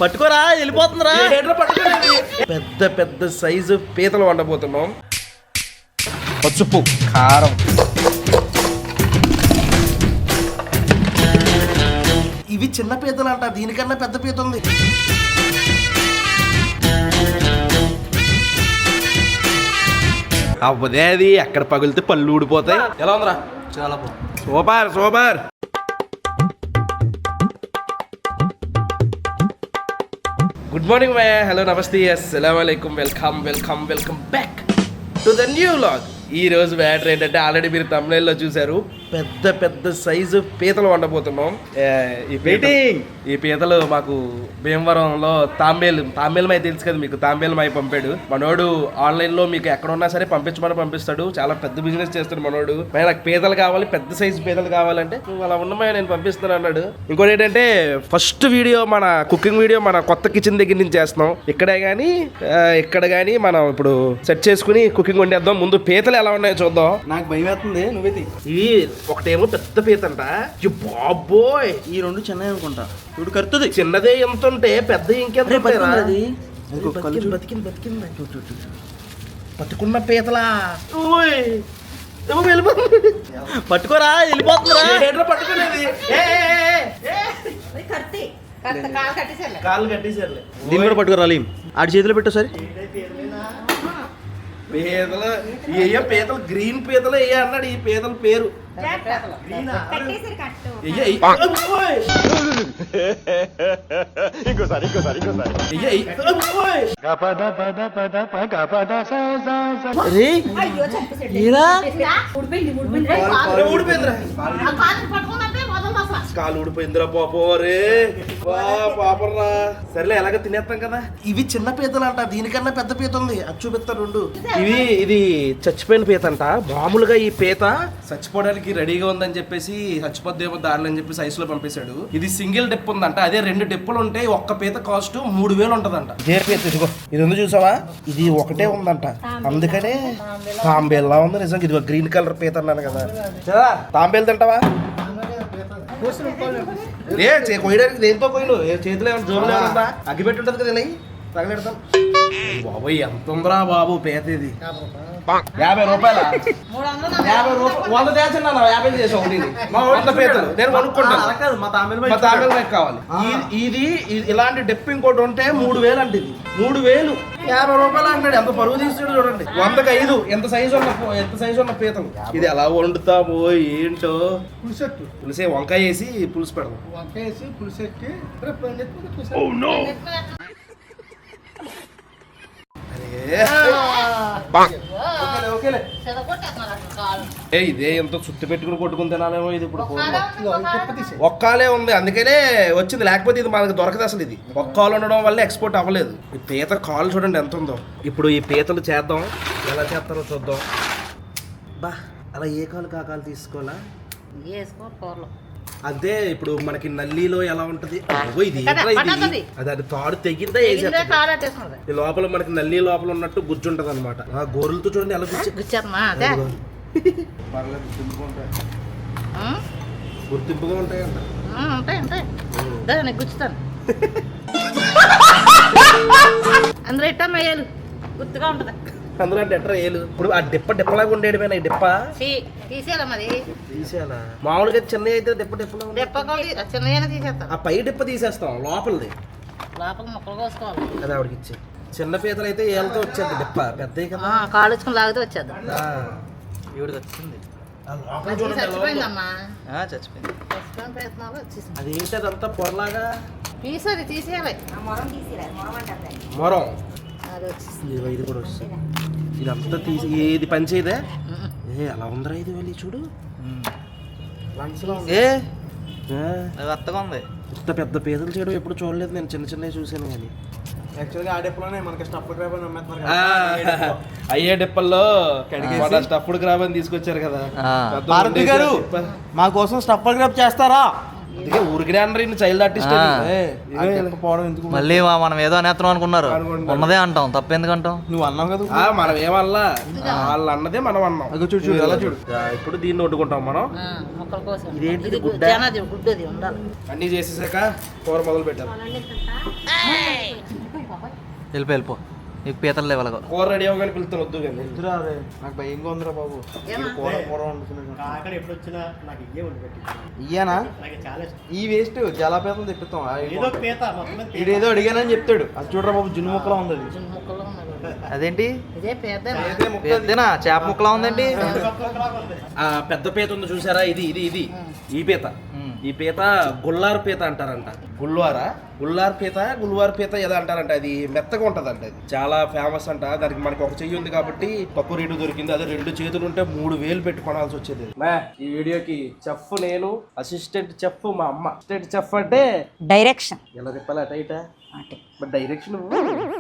పట్టుకోరా వెళ్ళిపోతుందిరా. పెద్ద పెద్ద సైజు పీతలు వండబోతున్నాం. పసుపు, కారం, ఇవి చిన్న పీతలు అంట, దీనికన్నా పెద్ద పీత ఉంది. అవ్వదే అది ఎక్కడ పగిలితే పళ్ళు ఊడిపోతాయి. ఎలా ఉందిరా? చాలా బాగుంది. Super super. గుడ్ మార్నింగ్ భయ్యా, హలో నమస్తే, అస్సలాము అలైకుం, welcome welcome welcome back to the new vlog. ఈ రోజు మ్యాటర్ ఏంటంటే ఆల్రెడీ మీరు thumbnail లో చూసారు, పెద్ద పెద్ద సైజు పీతలు వండబోతున్నాం. ఈ పీతలు మాకు భీమవరంలో తాంబేలమై తెలుసు కదా మీకు, తాంబేలమై పంపాడు మనోడు. ఆన్లైన్లో మీకు ఎక్కడ ఉన్నా సరే పంపిస్తాడు. చాలా పెద్ద బిజినెస్ చేస్తాడు మనోడు. నాకు పీతలు కావాలి, పెద్ద సైజు పీతలు కావాలంటే నువ్వు అలా ఉన్నమా నేను పంపిస్తాను అన్నాడు. ఇంకోటి ఏంటంటే ఫస్ట్ వీడియో మన కుకింగ్ వీడియో మన కొత్త కిచెన్ దగ్గర నుంచి చేస్తున్నాం. ఇక్కడ కానీ మనం ఇప్పుడు సెట్ చేసుకుని కుకింగ్ వండేద్దాం. ముందు పీతలు ఎలా ఉన్నాయో చూద్దాం. నాకు భయం వేస్తుంది, నువ్వేది. ఇవి ఒకటేమో పెద్ద పీత అంట, బాబోయ్. ఈ రెండు చిన్నవి అనుకుంటా, ఇప్పుడు కరుతుంది. చిన్నదే ఎంత ఉంటే పెద్ద ఇంకెంత బతికింది. పట్టుకున్న పీతలా పట్టుకోరా వెళ్ళిపోతుందిరా. పట్టుకునేది కాళ్ళు కట్టేసారులే. దీన్ని కూడా పట్టుకురాలి. ఆడి చేతిలో పెట్టు సరే. పీతలు ఏ పీతలు గ్రీన్ పీతలు ఏ అన్నాడు. ఈ పీతల పేరు కాలు ఊడిపోయిందిరా పాపరే, పాపరా. సరేలే ఎలాగ తినేస్తాం కదా. ఇవి చిన్న పీతలు అంట, దీనికన్నా పెద్ద పీత ఉంది, అది చూపిస్తారు రెండు. ఇది చచ్చిపోయిన పీత అంట. మామూలుగా ఈ పీత చచ్చిపోవడానికి రెడీగా ఉందని చెప్పేసి చచ్చిపోద్దేమో దారిలో అని చెప్పేసి ఐస్ లో పంపేశాడు. ఇది సింగిల్ డెప్ ఉందంట. అదే 2 డెప్పులు ఉంటే ఒక్క పీత కాస్ట్ 3000 ఉంటదంట. ఇదిగో ఇది ఉంది చూసావా, ఇది ఒకటే ఉందంట. అందుకనే తాంబేల్లా ఉంది నిజంగా. ఇది గ్రీన్ కలర్ పీత అన్నాను కదా. తాంబేలు తింటావా? కొయ్యడానికి దేంతో కొయ్యను? చేతిలో ఏమైనా జోబులు ఏమన్నా అగ్గిపెట్టి ఉంటుంది కదా, ఇలా తగలెడతాం. బాబోయ్ ఎంత ఉందిరా బాబు పీత. ఇది 50 రూపాయల 50 రూపాయలు 100 చేసిన 50 చేసాం. 100 పీతలు నేను కొనుక్కుంటాను. మా తాంబేలు మైక్ కావాలి. ఇది ఇలాంటి డెప్ ఇంకోటి ఉంటే 3000 అంటే. ఇది 3000 50 రూపాయలు అంటాడు. ఎంత పరువు తీస్తాడు చూడండి. 100కి 5 ఎంత సైజు ఉన్న పీతలు. ఇది ఎలా వండుతామో ఏంటో. పులిసే వంకాయ వేసి పులుసు పెడదాం. ఇదే ఎంతో చుట్టు పెట్టుకుని కొట్టుకుని తినాలేమో. ఇది ఇప్పుడు ఒక్కాలే ఉంది అందుకనే వచ్చింది, లేకపోతే ఇది మనకు దొరకదు అసలు. ఇది ఒక్కాలు ఉండడం వల్ల ఎక్స్పోర్ట్ అవ్వలేదు. ఈ పీత కాలు చూడండి ఎంత ఉందో. ఇప్పుడు ఈ పీతలు చేద్దాం, ఎలా చేస్తారో చూద్దాం. బా అలా ఏ కాలు కాకాలు తీసుకోవాలా? అదే ఇప్పుడు మనకి నల్లిలో ఎలా ఉంటది. అది తాడు తెగిందా లోపల మనకి నల్లి లోపల ఉన్నట్టు గుజ్జు ఉంటది అనమాట. ఆ గోరులతో చూడండి ఎలా గుర్తింపుగా ఉంటాయంట. అందులో ఇట్టా మేయాలు గుర్తుగా ఉంటది. అందులో డెట్ర ఏలు. ఇప్పుడు ఆ డిప్పలాగా ఉండేది పైన డిప్ప తీసేయాలా? మామూలుగా చిన్న అయితే తీసేస్తాం. ఆ పై డిప్ప తీసేస్తాం, లోపలిది ముక్కలు కోసుకోవాలి. అది ఆవిడకి ఇచ్చే. చిన్న పీతలు అయితే ఏళ్ళతో వచ్చేది డిప్ప, పెద్దవి కదా కాలుచుకుని లాగితే వచ్చేది. ఈవిడికి వచ్చింది. చచ్చిపోయిందమ్మా, అదేంటి అదంతా పొరలాగా తీసేయాలి. మొరం ఇది కూడా వస్తుంది. ఇదంతా తీసి ఏది పని చేయదే. అలా ఉందిరా ఇది వెళ్ళి చూడు. అత్తగా ఉంది. ఇంత పెద్ద పీతలు చేయడం ఎప్పుడు చూడలేదు నేను. చిన్నవి చూసాను కానీ యాక్చువల్గా ఆ డిప్పలోనే మనకి స్టఫ్డ్ క్రాబ్ అని అమ్మేస్తున్నారు. అయ్యే డిప్పల్లో స్టఫ్డ్ క్రాబ్ అని తీసుకొచ్చారు కదా. భారతి గారు మా కోసం స్టఫ్డ్ క్రాబ్ చేస్తారా? అందుకే ఊరికినే అన్నారు చైల్డ్ ఆర్టిస్ట్ పోవడం ఎందుకు మళ్ళీ మనం ఏదో అనేత్రం అనుకున్నారు అనుకుంటారు. ఉన్నదే అంటాం తప్పెందుకు అంటాం. నువ్వు అన్నావు కదా మనం ఏమల్లా వాళ్ళు అన్నదే మనం అన్నాం. అదిగో చూడు చూడు ఎలా చూడు ఇప్పుడు దీన్ని వండుకుంటాం మనం. మొక్కల కోసం ఇదేంటిది, ఇది గుడ్డ? జనాది గుడ్డది ఉండాలి. అన్నీ చేసేసాక కూర మొదలు పెట్టాం. వెళ్ళిపో నీకు పీతలు లేవలగో. కూర రెడీ అవ్వగానే పిలుస్తాను వద్దు కానీ. వద్దురా రే నాకు భయంగా ఉందిరా బాబు ఏమా? కూర కూర వండుతున్నాను అక్కడ ఎప్పుడు వచ్చినా నాకు ఇదే ఉండి పెట్టి ఇయ్యానా నాకు చాలా ఇష్టం. ఈ వేస్ట్ జలాపేతం తెప్పిస్తాం ఏదో ఒక పీత మొత్తం మీద పీత. ఇదేదో అడిగానని చెప్తాడు అది చూడరా బాబు జున్ను ముక్కలా ఉంది అది చిన్న ముక్కలు ఉన్నాయి. అదేంటి ఇదే పేద ఏదే ముక్క అది. పెద్దనా చేప ముక్కలా ఉందండి. ఒక్కొక్కలాగా ఉంది. ఆ పెద్ద పీత ఉంది చూసారా, ఇది ఈ పీత. ఈ పీత గుల్లారు పీత అంటారంట. గుల్లార్ పీత ఏదో అంటారంట. అది మెత్తగా ఉంటదంట. అది చాలా ఫేమస్ అంట. దానికి మనకి ఒక చెయ్యి ఉంది కాబట్టి తక్కువ రేటు దొరికింది. అదే 2 చేతులు ఉంటే 3,000 పెట్టి కొనాల్సి వచ్చేది. ఈ వీడియోకి చెఫ్ నేను, అసిస్టెంట్ చెఫ్ మా అమ్మ. అసిస్టెంట్ చెఫ్ అంటే డైరెక్షన్ ఎలా చెప్పాలి అటైట బట్ డైరెక్షన్.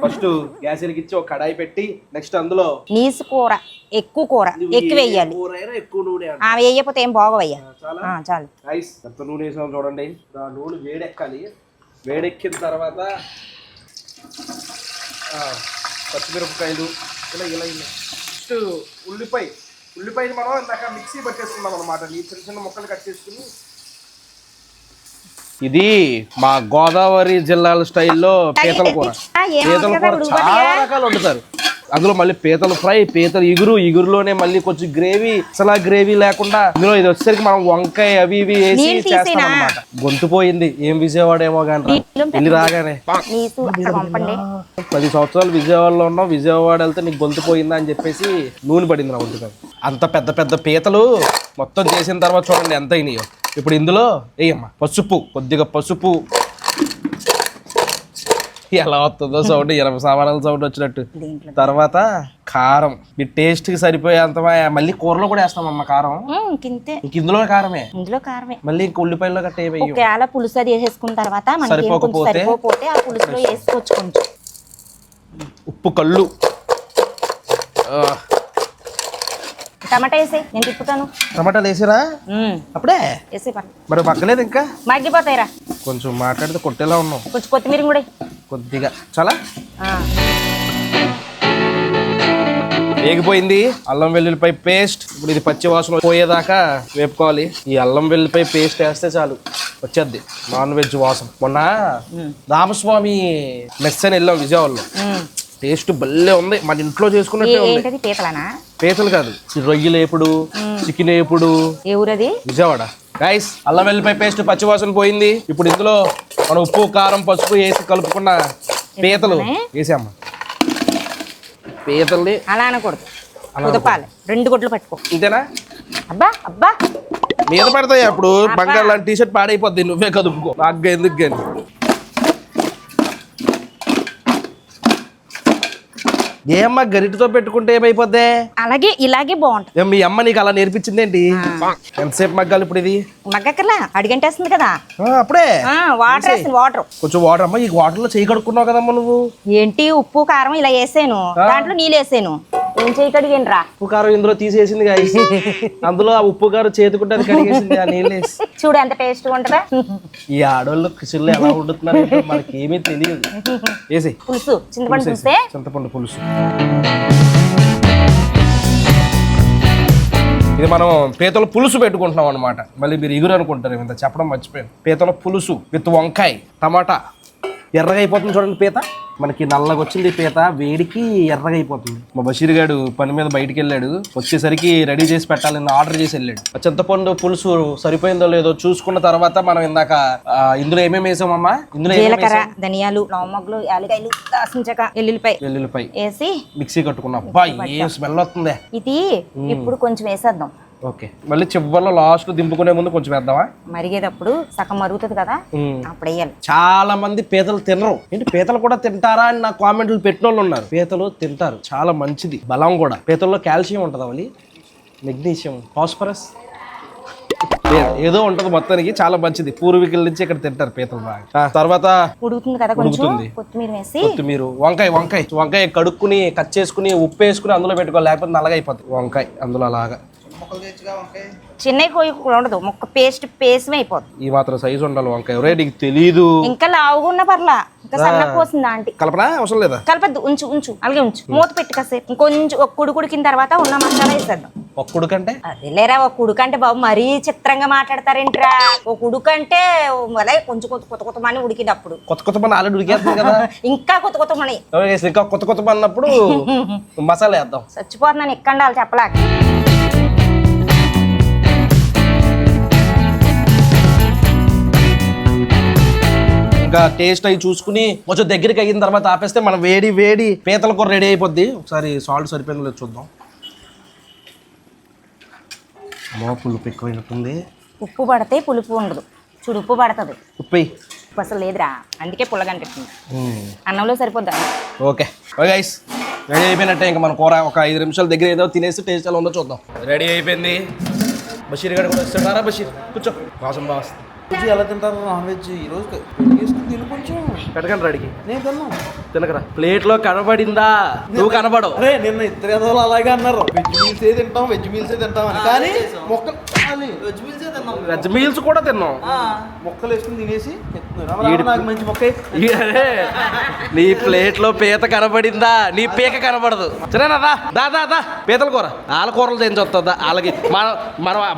ఫస్ట్ గ్యాస్ వెలిగించి ఒక కడాయి పెట్టి నెక్స్ట్ అందులో నీసు కూర ఎక్కువ కూర ఎక్కువ వేయాలి. కూర అయినా ఎక్కువ నూనె అంట. వేయకపోతే ఏం బాగోవయ్యా. చాలా చాలు రైస్ ఎంత నూనె వేసాం చూడండి. ఆ నూనె వేడెక్కాలి. వేడెక్కిన తర్వాత పచ్చిమిరపకాయలు ఇలా నెక్స్ట్ ఉల్లిపాయలు మనం ఇందాక మిక్సీ పట్టేసుకున్నాం అనమాట. ఈ చిన్న చిన్న ముక్కలు కట్ చేసుకుని. ఇది మా గోదావరి జిల్లాల స్టైల్లో పీతల కూర. పీతల కూర చాలా రకాలు వండుతారు. అందులో మళ్ళీ పీతల ఫ్రై, పీతల ఇగురులోనే మళ్ళీ కొంచెం గ్రేవీ, అసలు గ్రేవీ లేకుండా ఇందులో ఇది వచ్చేసరికి మనం వంకాయ అవి ఇవి వేసి చేస్తాం అనమాట. గొంతు పోయింది. ఏం విజయవాడ ఏమో కానీ వెళ్ళి రాగానే 10 సంవత్సరాలు విజయవాడలో ఉన్నాం. విజయవాడ వెళ్తే నీకు గొంతు పోయిందా అని చెప్పేసి నూనె పడింది నా ఒంటికి. అంత పెద్ద పెద్ద పీతలు మొత్తం చేసిన తర్వాత చూడండి ఎంత అయినాయో. ఇప్పుడు ఇందులో వేయమ్మా కొద్దిగా పసుపు. ఎలా వస్తుందో సౌండ్, 20 సామానాల సౌండ్ వచ్చినట్టు. తర్వాత కారం, మీ టేస్ట్ కి సరిపోయేంత. మళ్ళీ కూరలో కూడా వేస్తామమ్మా కారం. ఇంక ఇందులో కారమే. మళ్ళీ ఇంక ఉల్లిపాయల్లో గట్ట ఏమయ్యి ఒకవేళ పులుసు అది వేసేసుకున్న తర్వాత సరిపోకపోతే ఆ పులుసులో వేసుకోవచ్చు కొంచెం. ఉప్పు కళ్ళు. టమాటా వేసే నేను తిప్పుతాను. టమాటాలు వేసిరా అప్పుడే? వేసే మరి మగ్గలేదు ఇంకా? మగ్గిపోతాయిరా. కొంచెం మాట్లాడితే కొట్టేలా ఉన్నాం. కొంచెం కొత్తిమీర కూడా కొద్దిగా చాలా వేగిపోయింది. అల్లం వెల్లుల్లిపాయ పేస్ట్. ఇప్పుడు ఇది పచ్చి వాసన పోయేదాకా వేపుకోవాలి. ఈ అల్లం వెల్లుల్లిపాయ పేస్ట్ వేస్తే చాలు వచ్చేద్ది నాన్ వెజ్ వాసన. మొన్న రామస్వామి మెస్ అని వెళ్ళాం విజయవాడలో. టేస్ట్ భలే ఉంది. మన ఇంట్లో చేసుకున్నట్టే ఉంది. పీతలు కాదు, రొయ్యలు వేపుడు, చికెన్ వేపుడు. ఏ ఊరది? విజయవాడ. గైస్ అల్లం వెల్లుల్లిపాయ పేస్ట్ పచ్చివాసన పోయింది. ఇప్పుడు ఇందులో మనం ఉప్పు కారం పసుపు వేసి కలుపుకున్న పీతలు వేసామ్మా. పీతల్ని అలా అనకూడదు, కుదపాలి. 2 గుడ్లు పట్టుకో. ఇంతేనా? అబ్బా మీద పడతాయి. అప్పుడు బంగారు లాంటి టీషర్ట్ పాడైపోద్ది. నువ్వే కదుపుకో. నాకు ఎందుకు కానీ. ఏమ్మా గరిటతో పెట్టుకుంటే ఏమైపోద్ది? అలాగే ఇలాగే బాగుంటుంది. మీ అమ్మ నీకు అలా నేర్పించింది ఏంటి? ఎంతసేపు మగ్గాలి ఇప్పుడు ఇది? మగ్గక్కర్లా, అడిగంటేస్తుంది కదా అప్పుడే. వాటర్ వేసింది. వాటర్ కొంచెం వాటర్ అమ్మా. ఈ వాటర్ లో చేయి కడుక్కున్నావు కదమ్మా నువ్వు. ఏంటి ఉప్పు కారం ఇలా వేసాను, దాంట్లో నీళ్ళు వేసాను. ఏం చేయి కడిగాను రా. ఉప్పు కారం ఇందులో తీసేసింది గాయస్. అందులో ఆ ఉప్పు కారం చేతుకుంటే అది కడిగేసింది ఆ నీళ్ళు వేసి. చూడు ఎంత టేస్ట్ ఉంటుందా. ఈ ఆడవాళ్ళు కిచెన్లో ఎలా వండుతున్నారు మనకి ఏమీ తెలియదు. వేసి పులుసు, చింతపండు పులుసు. చింతపండు పులుసు. ఇది మనం పీతల పులుసు పెట్టుకుంటున్నాం అనమాట. మళ్ళీ మీరు ఇగురు అనుకుంటారు, ఇంత చెప్పడం మర్చిపోయాను. పీతల పులుసు విత్ వంకాయ టమాటా. ఎర్రగా అయిపోతుంది చూడండి పీత. మనకి నల్లగా వచ్చింది పీత, వేడికి ఎర్రగా అయిపోతుంది. మా బషీర్ గారు పని మీద బయటికి వెళ్ళాడు. వచ్చేసరికి రెడీ చేసి పెట్టాలని ఆర్డర్ చేసి వెళ్ళాడు. చింతపండు పులుసు సరిపోయిందో లేదో చూసుకున్న తర్వాత మనం ఇందాక ఇందులో ఏమేమి వేసామమ్మా? ఇందులో జీలకర్ర, ధనియాలు, లవంగాలు, యాలకాయలు, దాల్చిన వెల్లుల్లిపాయ వేసి మిక్సీ కట్టుకున్నాం. అబ్బా ఏం స్మెల్ వస్తుంది. ఇది ఇప్పుడు కొంచెం వేసేద్దాం. ఓకే, మళ్ళీ చివరిలో లాస్ట్ దింపుకునే ముందు కొంచెం వేద్దామా? మరిగేటప్పుడు సగం మరుగుతుంది కదా, అప్పుడు వేయాలి. చాలా మంది పీతలు తినరు. ఏంటి పీతలు కూడా తింటారా అని నా కామెంట్లు పెట్టిన వాళ్ళు ఉన్నారు. పీతలు తింటారు, చాలా మంచిది, బలం కూడా. పీతల్లో కాల్షియం ఉంటుంది, మళ్ళీ మెగ్నీషియం, ఫాస్ఫరస్ ఏదో ఉంటది. మొత్తానికి చాలా మంచిది. పూర్వీకుల నుంచి ఇక్కడ తింటారు పీతలు బాగా. తర్వాత ఉడుకుతుంది కదా, కొంచెం కొత్తిమీర వేసి. కొత్తిమీర, వంకాయ కడుక్కుని కట్ చేసుకుని ఉప్పు వేసుకుని అందులో పెట్టుకోవాలి, లేకపోతే నల్లగా అయిపోతుంది వంకాయ. అందులో అలాగా ముక్కలు తెచ్చుగా వంకాయ. చిన్నవి కోయి కూడా ఉండదు, ముక్క పేస్మే అయిపోతుంది. ఈ మాత్రం సైజు ఉండాలి వంకాయ. రే నీకు తెలీదు. ఇంకా లావుగా ఉన్న పర్లా, ఇంకా సన్న పోసింది ఆంటీ. కలపరా అవసరం లేదా? కలపద్దు, ఉంచు అలాగే ఉంచు. మూత పెట్టి కాసేపు ఇంకొంచెం ఒక కుడికిన తర్వాత ఉన్న మసాలా వేసేద్దాం. ఒక్క ఉడుకంటే అది లేరా, ఒక కుడుకంటే బాబు మరీ చిత్రంగా మాట్లాడతారేంట్రా. ఒక ఉడుకంటే అలాగే కొంచెం కొత్త మని ఉడికినప్పుడు కొత్త పని ఆల్రెడీ ఉడికేస్తుంది కదా. ఇంకా కొత్త మని ఇంకా కొత్త పని అన్నప్పుడు మసాలా వేద్దాం. చచ్చిపోతున్నాను ఎక్కండి వాళ్ళు చెప్పలేక. ఇంకా టేస్ట్ అవి చూసుకుని కొంచెం దగ్గరికి అయిన తర్వాత ఆపేస్తే మనం వేడి పీతల కూర రెడీ అయిపోద్ది. ఒకసారి సాల్ట్ సరిపోయిందో లేదో చూద్దాం. పులుపు ఎక్కువైనట్టుంది. ఉప్పు పడితే పులుపు ఉండదు చూడు, ఉప్పు పడుతుంది. ఉప్పు ఉప్పు అసలు లేదురా, అందుకే పుల్లగంటుంది. అన్నంలో సరిపోద్దా? ఓకే గైస్, రెడీ అయిపోయినట్టే. ఇంకా మన కూర ఒక 5 నిమిషాల దగ్గర ఏదో తినేసి టేస్ట్ ఎలా ఉందో చూద్దాం. రెడీ అయిపోయింది. బషీర్ గారు కూడా వస్తున్నారా? బషీర్ కూర్చో. వాసన బాగా వస్తుంది. రోజు ఎలా తింటారు నాన్ వెజ్? ఈ రోజు తిను కొంచెం. పెట్టకండి రెడీకి. నేను తిన్నాను. తినకరా. ప్లేట్లో కనబడిందా? నువ్వు కనబడవు. అరే నిన్న ఇద్దరు ఏదో అలాగే అన్నారు, వెజ్ మీల్సే తింటాం అని. కానీ మొక్కలు వెజ్ మీల్సే తిన్నాం. వెజ్ మీల్స్ కూడా తిన్నాం. మొక్కలు వేసుకుని తినేసి నాకు మంచి మొక్క. నీ ప్లేట్లో పీత కనబడిందా? నీ పీక కనబడదు. సరేనా? దా పీతల కూర. వాళ్ళ కూరలు తిని వస్తుందా? వాళ్ళకి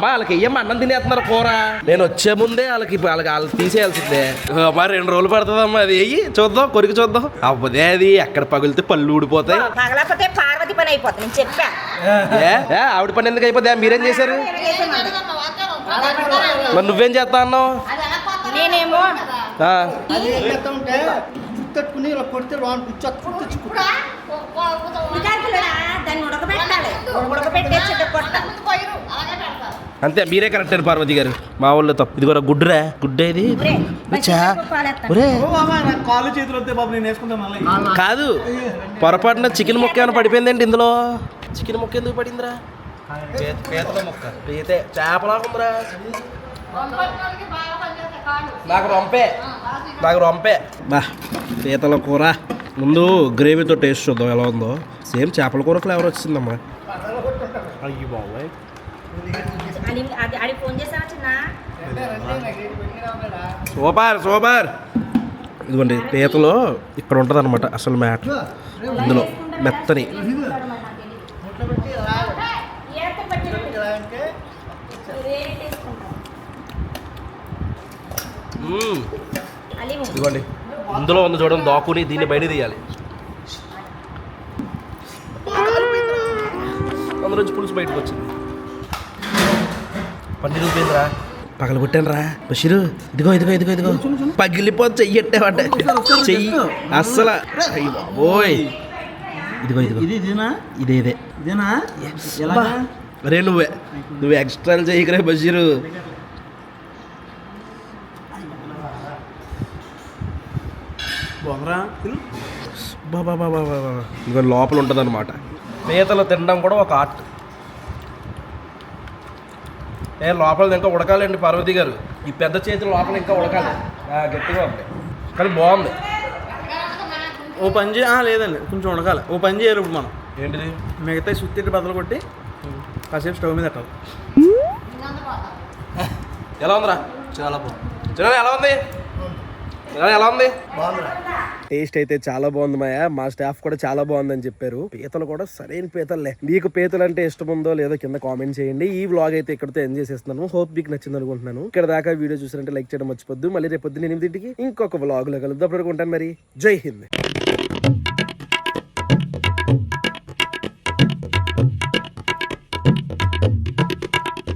వాళ్ళకి ఏం అన్నం తినేస్తున్నారు కూర. నేను వచ్చే ముందే వాళ్ళు తీసేయాల్సిందే. మరి 2 రోజులు పడుతుందమ్మా. అది వెయ్యి చూద్దాం, కొరికి చూద్దాం. అవ్వదే అది ఎక్కడ పగిలితే పళ్ళు ఊడిపోతాయి. పగలపోతే పార్వతి పని అయిపోతుంది, నేను చెప్పా. ఆవిడ పని ఎందుకు అయిపోతే? మీరేం చేశారు? మరి నువ్వేం చేస్తా అన్నావు? నేనేమో అది ఏం చేస్తా ఉంటే తట్టుకుని ఇలా కొడితే రాను తెచ్చుకుంటా. దాన్ని ఉడకబెట్టాలి, ఉడకబెట్టేసి కొట్టాలి. అంతే, మీరే కరెక్ట్ అండి పార్వతి గారు. మా వాళ్ళు తప్పు. ఇది కూడా గుడ్డురా, గుడ్డేది కాళ్ళు చేతులు వస్తే బాబు నేను వేసుకుంటాను మళ్ళీ. కాదు, పొరపాటున చికెన్ ముక్క ఏమైనా పడిపోయిందండి ఇందులో? చికెన్ ముక్క ఎందుకు పడిందిరా? పీతల మొక్క. పీతే చేపలాగుందిరా. నాకు రొంపే బా. పీతల కూర ముందు గ్రేవీతో టేస్ట్ చూద్దాం ఎలా ఉందో. సేమ్ చేపల కూర ఫ్లేవర్ వచ్చిందమ్మా. అయ్యి బాబాయ్. ఫోన్ చేసావా చిన్న? సూపర్. ఇదిగోండి పీతలో ఇక్కడ ఉంటుంది అనమాట అసలు మ్యాటర్. ఇందులో మెత్తని ఇదిగోండి ఇందులో ఉంది చూడండి, దాకుని దీన్ని బయట తీయాలి. అందులో నుంచి పులుసు బయటకు వచ్చింది. పన్నీరు రూపాయలురా. పగలు కొట్టాను రా బషీరు. ఇదిగో పగిలిపోతే చెయ్యి ఎట్టావంటే చెయ్యి అస్సలు. ఓయ్ ఇదిగో ఇదేనా? అరే నువ్వు ఎక్స్ట్రా చెయ్యకరే బషీరు. బాబా ఇదిగో లోపల ఉంటుంది అనమాట. పీతలు తినడం కూడా ఒక ఆర్ట్. లోపల ఇంకా ఉడకాలండి పార్వతి గారు. ఈ పెద్ద చేతులు లోపల ఇంకా ఉడకాలి, గట్టిగా ఉంది. కానీ బాగుంది. ఓ పని లేదండి, కొంచెం ఉడకాలి. ఓ పని చేయాలి ఇప్పుడు మనం. ఏంటిది? మిగతా సుత్తి బదులు కొట్టి కాసేపు స్టవ్ మీద పెట్టాలి. ఎలా ఉందిరా? చాలా బాగుంది. ఎలా ఉంది? బాగుందిరా. టేస్ట్ అయితే చాలా బాగుంది మాయా. మా స్టాఫ్ కూడా చాలా బాగుందని చెప్పారు. పీతలు కూడా సరైన పీతలే. మీకు పీతలు అంటే ఇష్టం ఉందో లేదో కింద కామెంట్ చేయండి. ఈ వ్లాగ్ అయితే ఇక్కడతో ఎంజాయ్ చేస్తున్నాను. హోప్ మీకు నచ్చింది అనుకుంటున్నాను. ఇక్కడ దాకా వీడియో చూసారంటే లైక్ చేయడం మర్చిపోద్దు. మళ్ళీ రేపు పొద్దున్న 8ంటికి ఇంకొక వ్లాగ్ లో కలుద్దాం. అప్పుడు ఉంటాను మరి. జై హింద్.